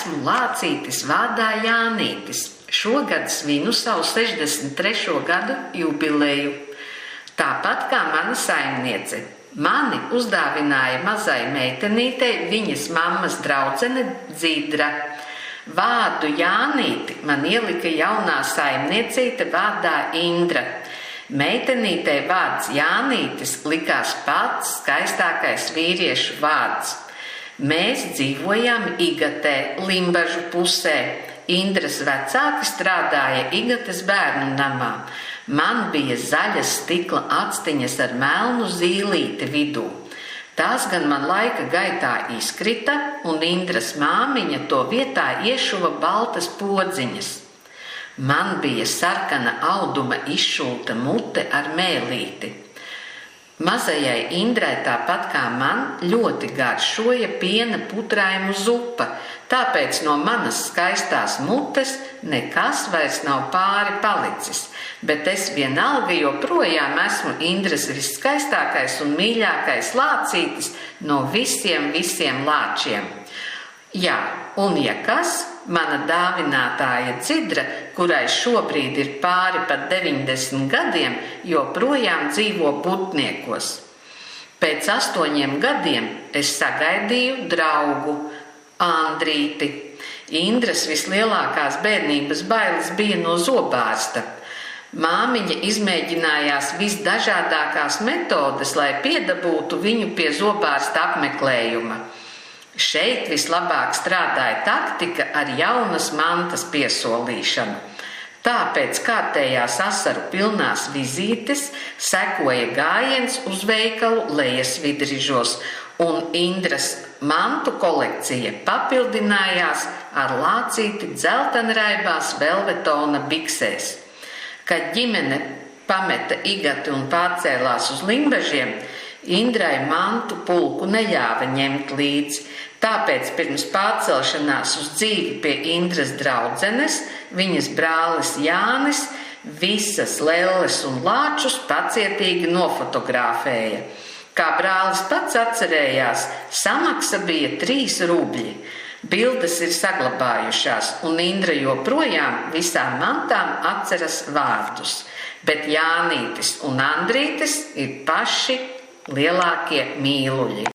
esmu Lācītis vārdā Jānītis. Šogad svinu savu 63. gadu jubileju. Tāpat kā mana saimniece. Mani uzdāvināja mazai meitenītei viņas mammas draudzene Dzidra. Vārdu Jānīti man ielika jaunā saimniecīte vārdā Indra. Meitenītei vārds Jānītis likās pats skaistākais vīriešu vārds. Mēs dzīvojām Igatē, Limbažu pusē. Indras vecāki strādāja Igates bērnu namā. Man bija zaļas stikla actiņas ar melnu zīlīti vidū. Tās gan man laika gaitā izkrita, un Indras māmiņa to vietā iešuva baltas podziņas. Man bija sarkana auduma izšūta mute ar mēlīti. Mazajai Indrai, tāpat kā man, ļoti garšoja piena putraimu zupa, tāpēc no manas skaistās mutes nekas vairs nav pāri palicis, bet es vienalga joprojām esmu Indras viskaistākais un mīļākais lācītis no visiem lāčiem. Jā, un ja kas, mana dāvinātāja Dzidra, kurai šobrīd ir pāri pat 90 gadiem, joprojām dzīvo Butniekos. Pēc 8 gadiem es sagaidīju draugu, Andrīti. Indras vislielākās bērnības bailes bija no zobārsta. Māmiņa izmēģinājās visdažādākās metodes, lai piedabūtu viņu pie zobārsta apmeklējuma. Šeit vislabāk strādāja taktika ar jaunas mantas piesolīšanu. Tāpēc kārtējās asaru pilnās vizītes sekoja gājiens uz veikalu Lejasvidrižos, un Indras mantu kolekcija papildinājās ar Lācīti dzeltenraibās velvetona biksēs. Kad ģimene pameta Igati un pārcēlās uz Limbažiem, Indrai mantu pulku neļāva ņemt līdzi, tāpēc pirms pārcelšanās uz dzīvi pie Indras draudzenes, viņas brālis Jānis visas lelles un lāčus pacietīgi nofotografēja. Kā brālis pats atcerējās, samaksa bija 3 rubļi. Bildes ir saglabājušās, un Indra joprojām visām mantām atceras vārdus. Bet Jānītis un Andrītis ir paši lielākie mīluļi.